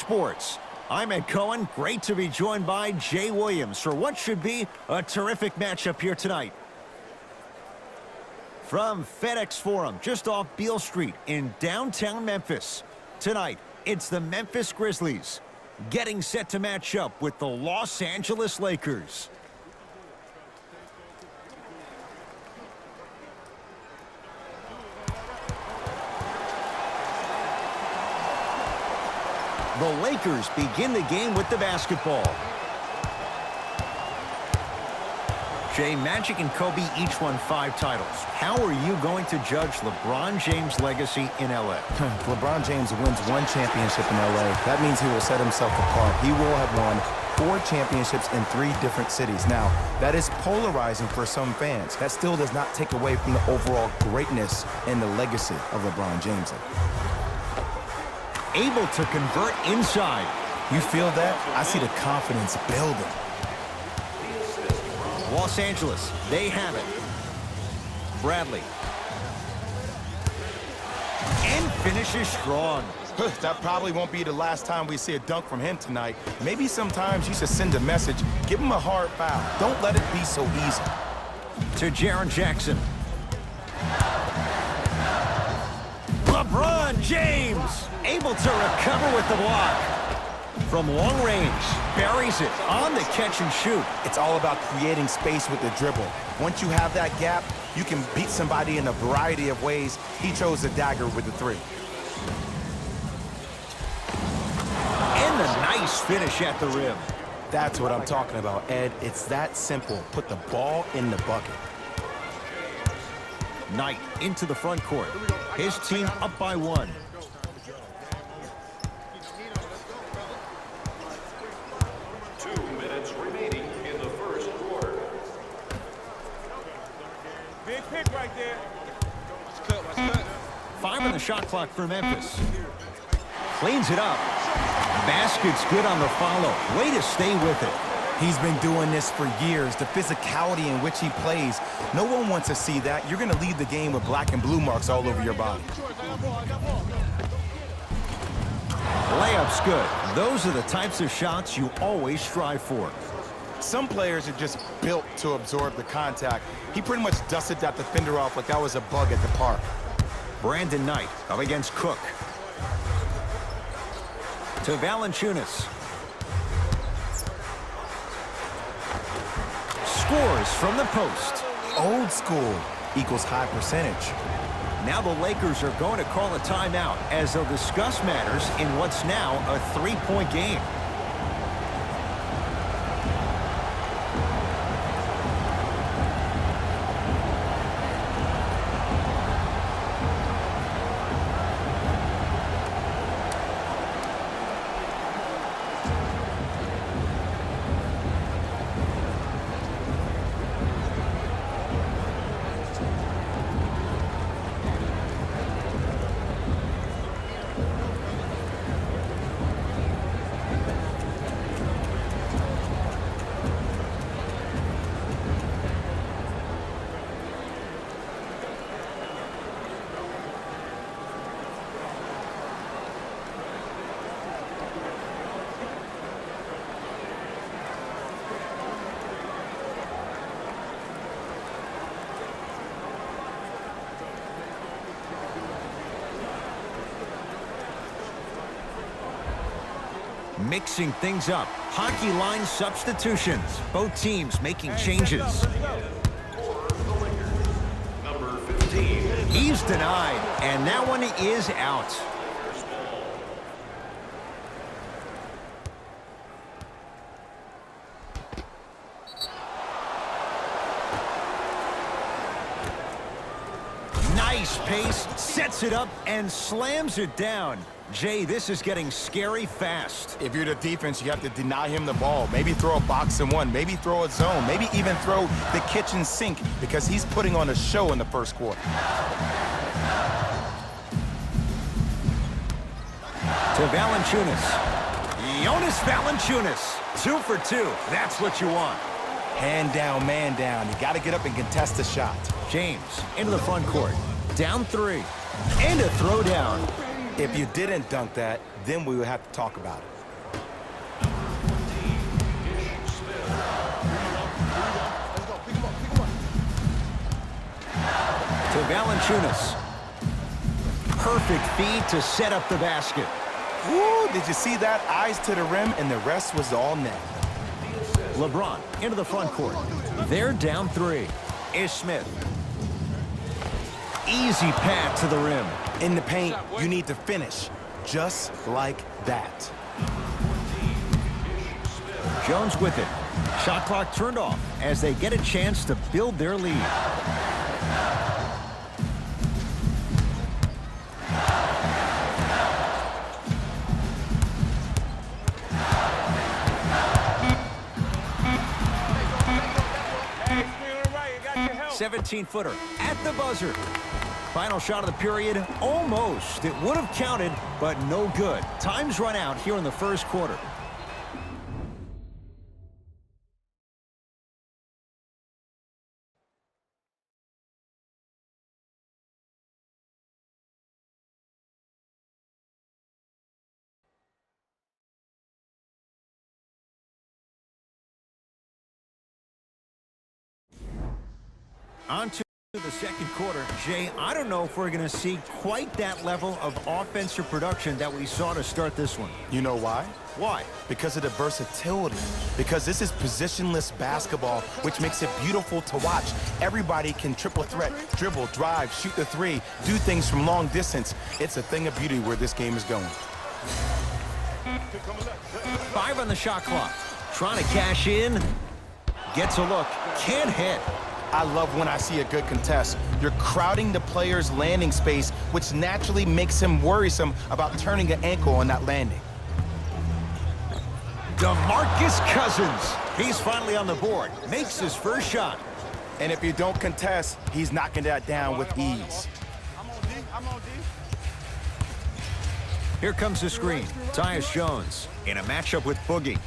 Sports. I'm Ed Cohen. Great to be joined by Jay Williams for what should be a terrific matchup here tonight. From FedEx Forum, just off Beale Street in downtown Memphis. Tonight, it's the Memphis Grizzlies getting set to match up with the Los Angeles Lakers. The Lakers begin the game with the basketball. Jay, Magic and Kobe each won 5 titles. How are you going to judge LeBron James' legacy in L.A.? If LeBron James wins 1 championship in L.A., that means he will set himself apart. He will have won 4 championships in 3 different cities. Now, that is polarizing for some fans. That still does not take away from the overall greatness and the legacy of LeBron James. Able to convert inside. You feel that? I see the confidence building. Los Angeles, they have it. Bradley. And finishes strong. That probably won't be the last time we see a dunk from him tonight. Maybe sometimes you should send a message. Give him a hard foul. Don't let it be so easy. To Jaren Jackson. LeBron James able to recover with the block. From long range, buries it on the catch and shoot. It's all about creating space with the dribble. Once you have that gap, you can beat somebody in a variety of ways. He chose the dagger with the 3. And the nice finish at the rim. That's what I'm talking about, Ed. It's that simple. Put the ball in the bucket. Knight into the front court. His team up by 1. Pick right there. 5 on the shot clock for Memphis. Cleans it up. Basket's good on the follow. Way to stay with it. He's been doing this for years. The physicality in which he plays, no one wants to see that. You're going to lead the game with black and blue marks all over your body. Layup's good. Those are the types of shots you always strive for. Some players are just built to absorb the contact. He pretty much dusted that defender off like that was a bug at the park. Brandon Knight up against Cook. To Valanciunas. Scores from the post. Old school equals high percentage. Now the Lakers are going to call a timeout as they'll discuss matters in what's now a 3-point game. Mixing things up. Hockey line substitutions. Both teams making changes. Number 15. He's denied, and that one is out. Nice pace, sets it up, and slams it down. Jay, this is getting scary fast. If you're the defense, you have to deny him the ball. Maybe throw a box and 1. Maybe throw a zone. Maybe even throw the kitchen sink because he's putting on a show in the first quarter. To Valanciunas. Jonas Valanciunas. 2 for 2. That's what you want. Hand down, man down. You got to get up and contest the shot. James into the front court. Down 3. And a throwdown. If you didn't dunk that, then we would have to talk about it. To Valanciunas. Perfect feed to set up the basket. Woo, did you see that? Eyes to the rim, and the rest was all net. LeBron into the front court. They're down 3. Ish Smith. Easy path to the rim. In the paint, you need to finish, just like that. Jones with it. Shot clock turned off as they get a chance to build their lead. Hey, screen on the right, you got your help. 17-footer at the buzzer. Final shot of the period, almost. It would have counted, but no good. Time's run out here in the first quarter. On to the second quarter. Jay, I don't know if we're going to see quite that level of offensive production that we saw to start this one. You know why? Why? Because of the versatility. Because this is positionless basketball, which makes it beautiful to watch. Everybody can triple threat, dribble, drive, shoot the 3, do things from long distance. It's a thing of beauty where this game is going. 5 on the shot clock. Trying to cash in. Gets a look. Can't hit. I love when I see a good contest. You're crowding the player's landing space, which naturally makes him worrisome about turning an ankle on that landing. DeMarcus Cousins. He's finally on the board. Makes his first shot. And if you don't contest, he's knocking that down with ease. I'm on D. Here comes the screen. Tyus Jones in a matchup with Boogie.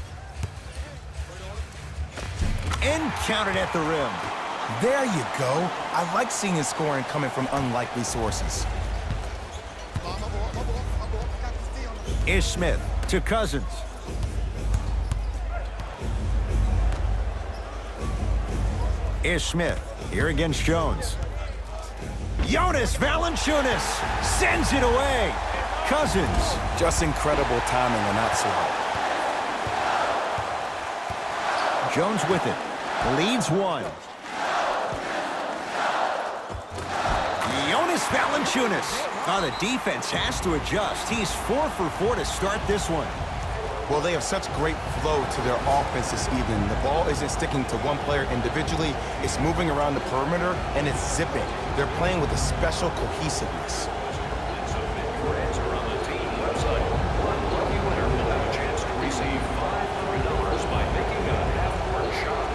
And counted at the rim. There you go. I like seeing his scoring coming from unlikely sources. Ish Smith to Cousins. Ish Smith here against Jones. Jonas Valanciunas sends it away. Cousins. Just incredible timing on that swap. Jones with it. Leads 1. Jonas Valanciunas. Oh, the defense has to adjust. He's 4 for 4 to start this one. Well, they have such great flow to their offense this evening. The ball isn't sticking to one player individually. It's moving around the perimeter, and it's zipping. They're playing with a special cohesiveness. Friends are on the team website. One lucky winner will have a chance to receive $500 by making a half-court shot.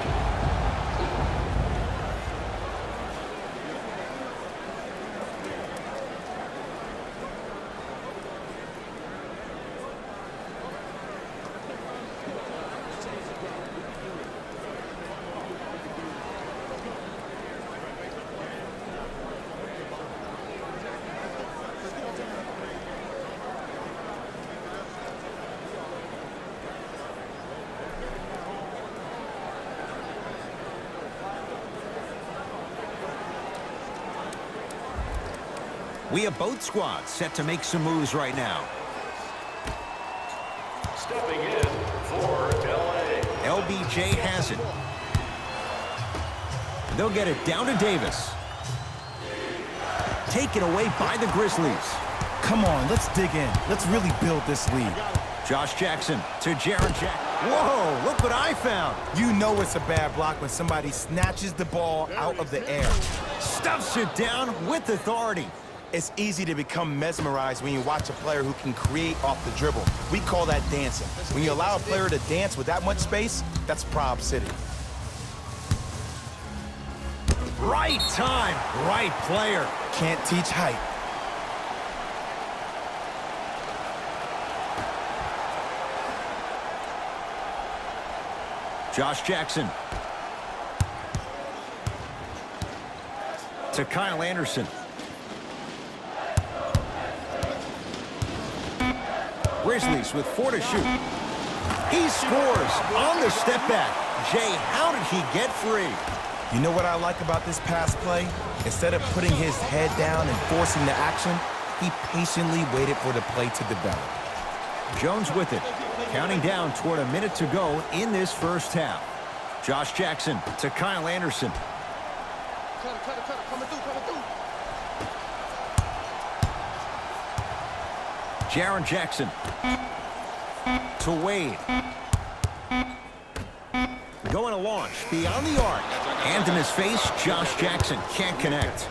We have both squads set to make some moves right now. Stepping in for L.A. LBJ has it. They'll get it down to Davis. Taken away by the Grizzlies. Come on, let's dig in. Let's really build this lead. Josh Jackson to Jaren Jackson. Whoa, look what I found. You know it's a bad block when somebody snatches the ball out of the air. Stuffs it down with authority. It's easy to become mesmerized when you watch a player who can create off the dribble. We call that dancing. When you allow a player to dance with that much space, that's Prob City. Right time, right player. Can't teach height. Josh Jackson. To Kyle Anderson. Grizzlies with 4 to shoot. He scores on the step back. Jay, how did he get free? You know what I like about this pass play? Instead of putting his head down and forcing the action, he patiently waited for the play to develop. Jones with it, counting down toward a minute to go in this first half. Josh Jackson to Kyle Anderson. Jaren Jackson to Wade. Going to launch beyond the arc. Hand in his face, Josh Jackson can't connect.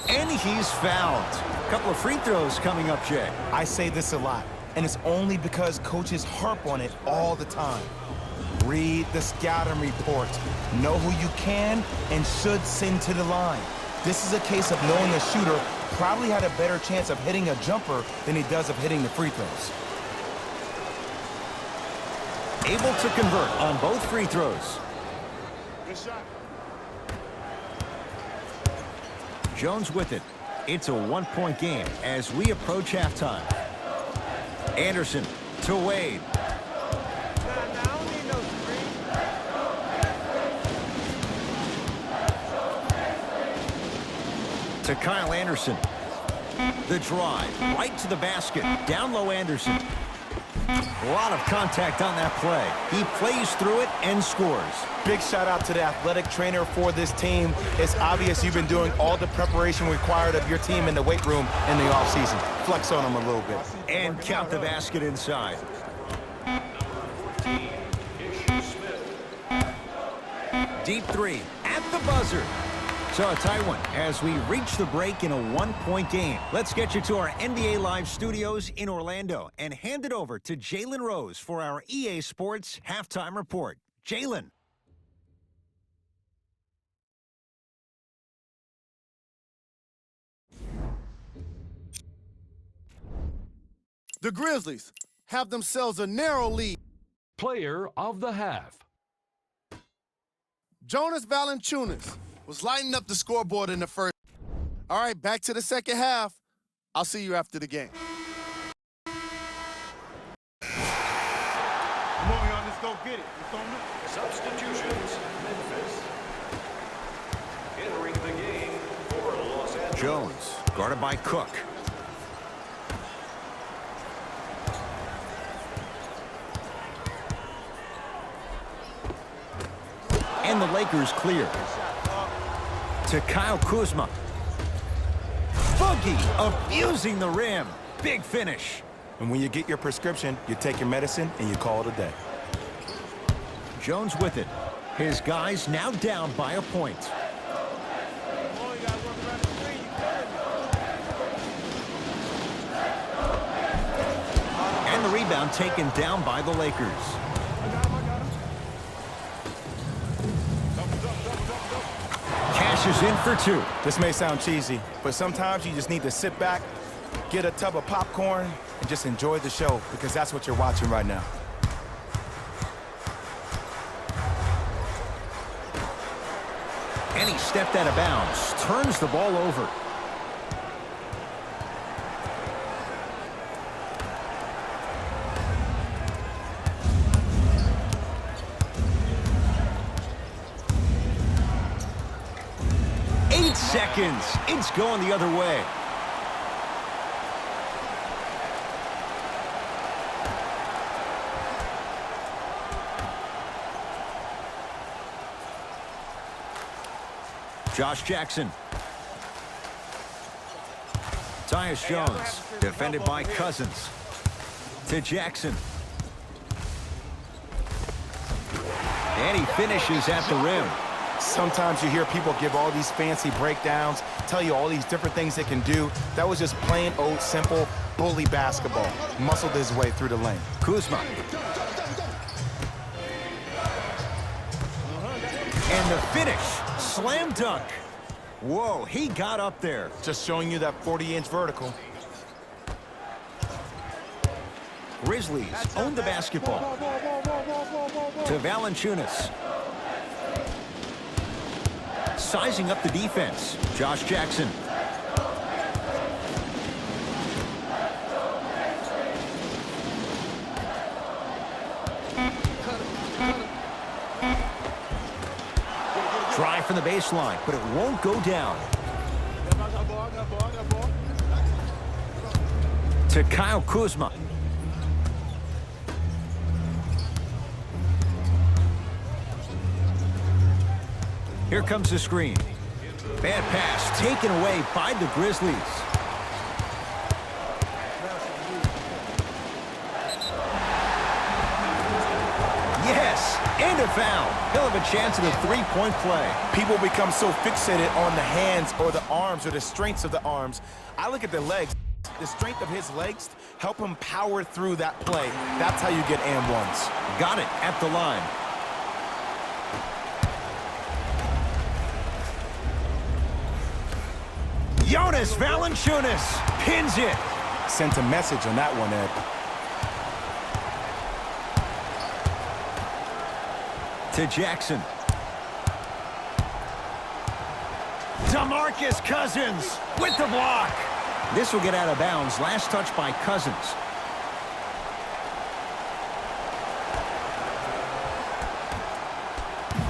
And he's fouled. A couple of free throws coming up, Jay. I say this a lot, and it's only because coaches harp on it all the time. Read the scouting report. Know who you can and should send to the line. This is a case of knowing a shooter probably had a better chance of hitting a jumper than he does of hitting the free throws. Able to convert on both free throws. Good shot. Jones with it. It's a one-point game as we approach halftime. Anderson to Wade. Nah, I don't need no screen. To Kyle Anderson. The drive right to the basket. Down low Anderson. A lot of contact on that play. He plays through it and scores. Big shout out to the athletic trainer for this team. It's obvious you've been doing all the preparation required of your team in the weight room in the offseason. Flex on them a little bit. And count the basket inside. Deep three at the buzzer. So a tight one as we reach the break in a one-point game. Let's get you to our NBA Live studios in Orlando and hand it over to Jalen Rose for our EA Sports Halftime Report. Jalen. The Grizzlies have themselves a narrow lead. Player of the half. Jonas Valanciunas was lighting up the scoreboard in the first. All right, back to the second half. I'll see you after the game. Come on, y'all, let's go get it. It's on me. Substitutions, Memphis. Entering the game for Los Angeles. Jones guarded by Cook. And the Lakers clear. To Kyle Kuzma. Boogie abusing the rim. Big finish. And when you get your prescription, you take your medicine and you call it a day. Jones with it. His guys now down by a point. Come on, you gotta work around the screen. You killing me. And the rebound taken down by the Lakers. Cashes in for two. This may sound cheesy, but sometimes you just need to sit back, get a tub of popcorn, and just enjoy the show, because that's what you're watching right now. And he stepped out of bounds. Turns the ball over. Seconds. It's going the other way. Josh Jackson. Tyus Jones, defended by Cousins. To Jackson. And he finishes at the rim. Sometimes you hear people give all these fancy breakdowns, tell you all these different things they can do. That was just plain old simple bully basketball. Muscled his way through the lane. Kuzma. And the finish. Slam dunk. Whoa, he got up there. Just showing you that 40-inch vertical. Grizzlies own the basketball. To Valanciunas. Sizing up the defense. Josh Jackson. from the baseline, but it won't go down. To Kyle Kuzma. Here comes the screen. Bad pass taken away by the Grizzlies. Yes, and a foul. He'll have a chance at a three-point play. People become so fixated on the hands or the arms or the strengths of the arms. I look at the legs. The strength of his legs help him power through that play. That's how you get and ones. Got it at the line. Jonas Valanciunas pins it. Sent a message on that one, Ed. To Jackson. DeMarcus Cousins with the block. This will get out of bounds. Last touch by Cousins.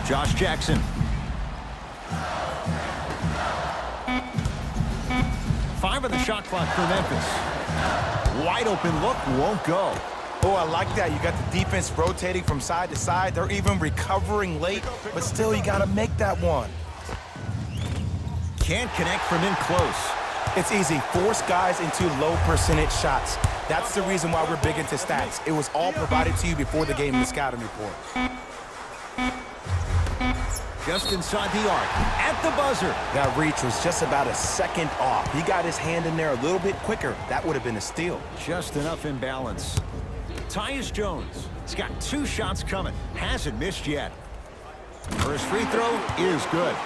Josh Jackson. 5 on the shot clock for Memphis. Wide open look, won't go. Oh, I like that. You got the defense rotating from side to side. They're even recovering late, but still you got to make that one. Can't connect from in close. It's easy. Force guys into low percentage shots. That's the reason why we're big into stats. It was all provided to you before the game in the scouting report. Just inside the arc, at the buzzer. That reach was just about a second off. He got his hand in there a little bit quicker. That would have been a steal. Just enough imbalance. Tyus Jones. He's got 2 shots coming. Hasn't missed yet. First free throw is good.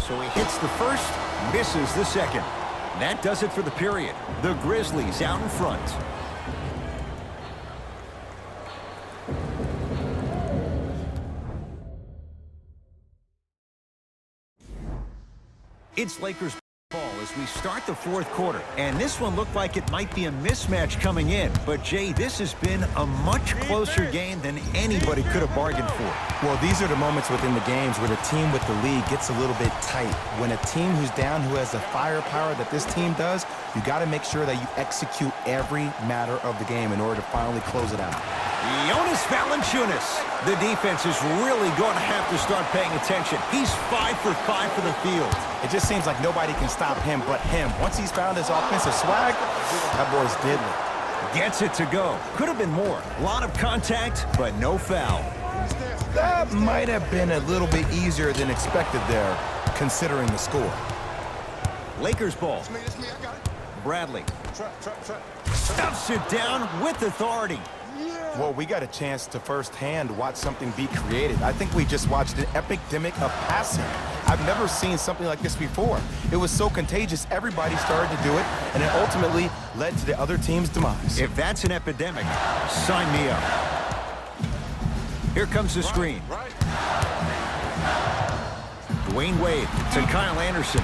So he hits the first, misses the second. That does it for the period. The Grizzlies out in front. It's Lakers ball as we start the 4th quarter. And this one looked like it might be a mismatch coming in. But, Jay, this has been a much closer game than anybody could have bargained for. Well, these are the moments within the games where the team with the lead gets a little bit tight. When a team who's down, who has the firepower that this team does, you got to make sure that you execute every matter of the game in order to finally close it out. Jonas Valanciunas. The defense is really going to have to start paying attention. He's 5 for 5 for the field. It just seems like nobody can stop him but him. Once he's found his offensive swag, that boy's deadly. Gets it to go. Could have been more. A lot of contact, but no foul. That might have been a little bit easier than expected there, considering the score. Lakers ball. Bradley. Stuffs it down with authority. Well, we got a chance to firsthand watch something be created. I think we just watched an epidemic of passing. I've never seen something like this before. It was so contagious, everybody started to do it, and it ultimately led to the other team's demise. If that's an epidemic, sign me up. Here comes the screen. Dwayne Wade to Kyle Anderson.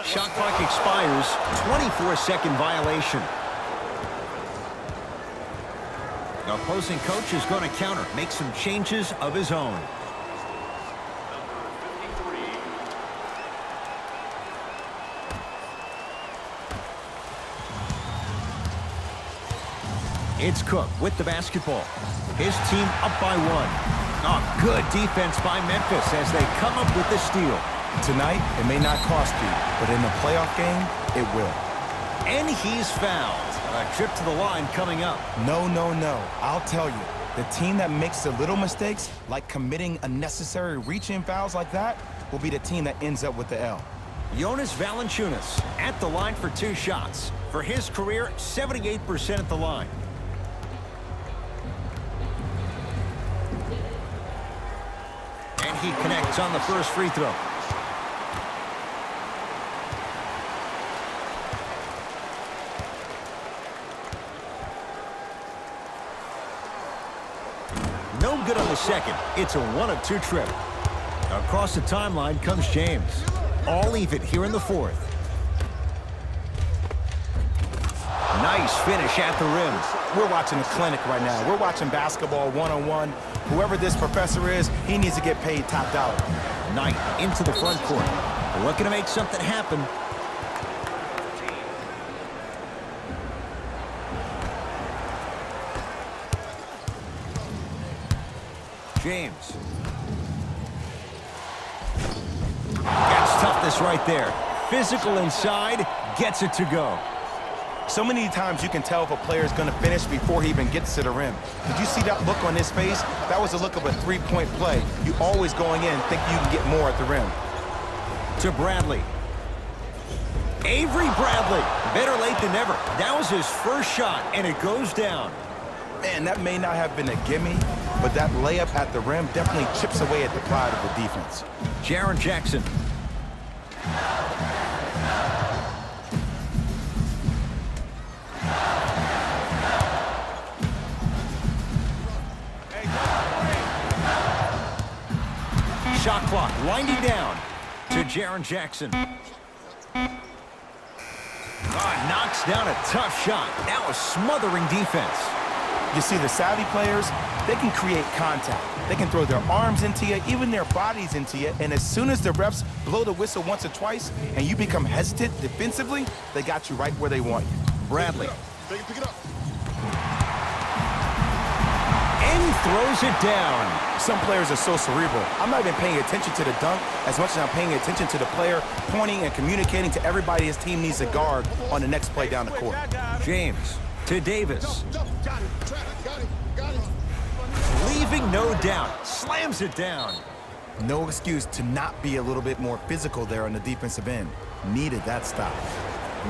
Shot clock expires. 24-second violation. The opposing coach is going to counter, make some changes of his own. It's Cook with the basketball. His team up by 1. Oh, good defense by Memphis as they come up with the steal. Tonight, it may not cost you, but in the playoff game, it will. And he's fouled. A trip to the line coming up. No, no, no. I'll tell you, the team that makes the little mistakes, like committing unnecessary reach-in fouls like that, will be the team that ends up with the L. Jonas Valanciunas at the line for 2 shots. For his career, 78% at the line. And he connects on the first free throw. No good on the second. It's a 1-of-2 trip. Across the timeline comes James. All even here in the 4th. Nice finish at the rim. We're watching a clinic right now. We're watching basketball one-on-one. Whoever this professor is, he needs to get paid top dollar. Knight into the front court. Looking to make something happen. James. Gets toughness right there. Physical inside, gets it to go. So many times you can tell if a player is going to finish before he even gets to the rim. Did you see that look on his face? That was a look of a three-point play. You always going in think you can get more at the rim. To Bradley. Avery Bradley. Better late than never. That was his first shot, and it goes down. Man, that may not have been a gimme, but that layup at the rim definitely chips away at the pride of the defense. Jaren Jackson. Shot clock winding down to Jaren Jackson. Knocks down a tough shot. Now a smothering defense. You see, the savvy players, they can create contact. They can throw their arms into you, even their bodies into you, and as soon as the refs blow the whistle once or twice and you become hesitant defensively, they got you right where they want you. Bradley. Pick it up. And he throws it down. Some players are so cerebral. I'm not even paying attention to the dunk as much as I'm paying attention to the player pointing and communicating to everybody his team needs to guard on the next play down the court. James to Davis. Got it. Leaving no doubt. Slams it down. No excuse to not be a little bit more physical there on the defensive end. Needed that stop.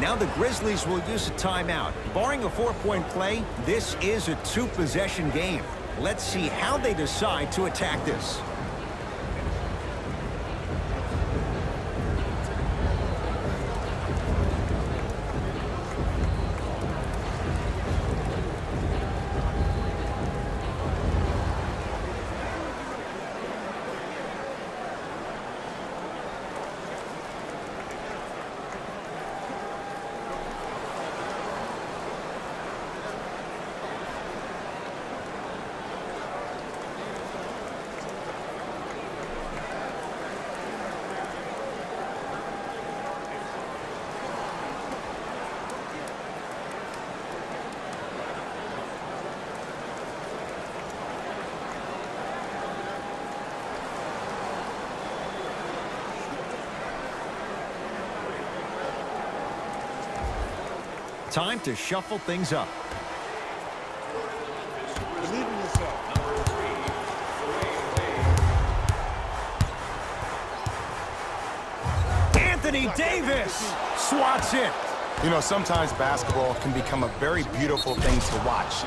Now the Grizzlies will use a timeout. Barring a 4-point play, this is a 2-possession game. Let's see how they decide to attack this. Time to shuffle things up. Believe in yourself. Anthony Davis swats it. You know, sometimes basketball can become a very beautiful thing to watch.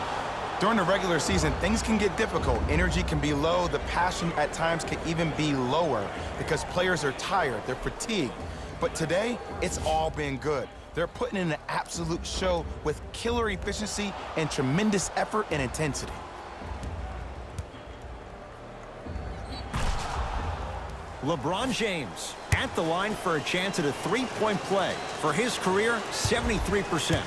During the regular season, things can get difficult. Energy can be low. The passion at times can even be lower because players are tired. They're fatigued. But today, it's all been good. They're putting in an absolute show with killer efficiency and tremendous effort and intensity. LeBron James at the line for a chance at a 3-point play. For his career, 73%.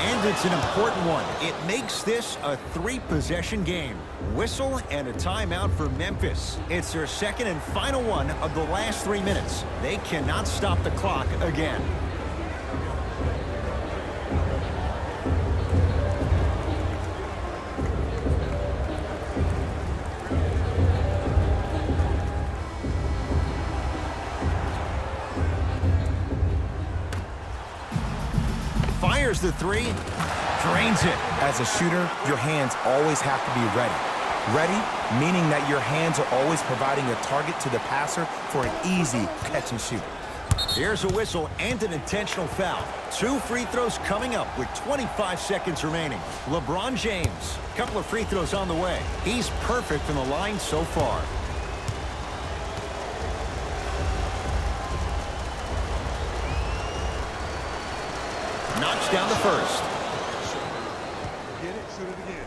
And it's an important one. It makes this a 3-possession game. Whistle and a timeout for Memphis. It's their second and final one of the last 3 minutes. They cannot stop the clock again. Fires the three, drains it. As a shooter, your hands always have to be ready. Ready, meaning that your hands are always providing a target to the passer for an easy catch and shoot. Here's a whistle and an intentional foul. 2 free throws coming up with 25 seconds remaining. LeBron James, couple of free throws on the way. He's perfect from the line so far. Knocks down the first. Get it, shoot it again.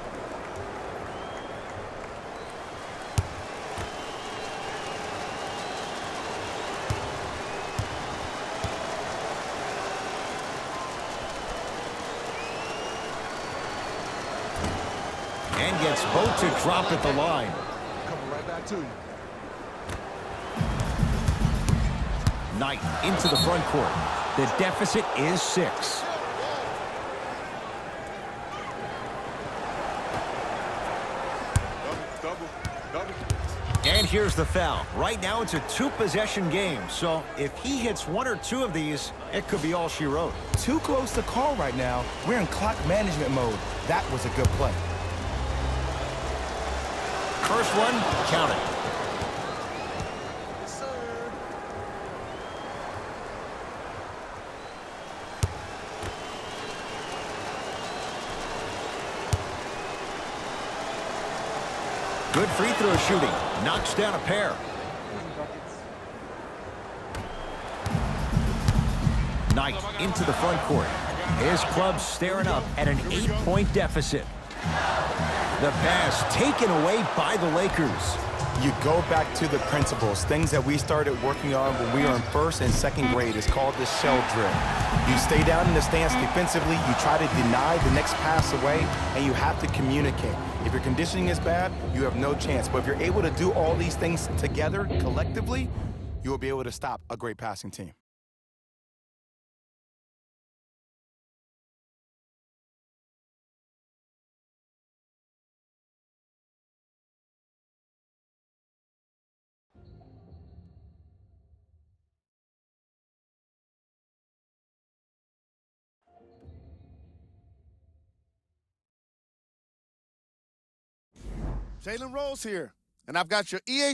And gets both to drop at the line. Coming right back to you. Knight into the front court. The deficit is 6. Double. And here's the foul. Right now it's a 2-possession game, so if he hits 1 or 2 of these, it could be all she wrote. Too close to call right now. We're in clock management mode. That was a good play. First one, count it. Yes, sir. Good free throw shooting. Knocks down a pair. Knight into the front court. His club staring up at an 8-point deficit. The pass taken away by the Lakers. You go back to the principles, things that we started working on when we were in 1st and 2nd grade. It's called the shell drill. You stay down in the stance defensively, you try to deny the next pass away, and you have to communicate. If your conditioning is bad, you have no chance. But if you're able to do all these things together, collectively, you will be able to stop a great passing team. Jalen Rose here, and I've got your EA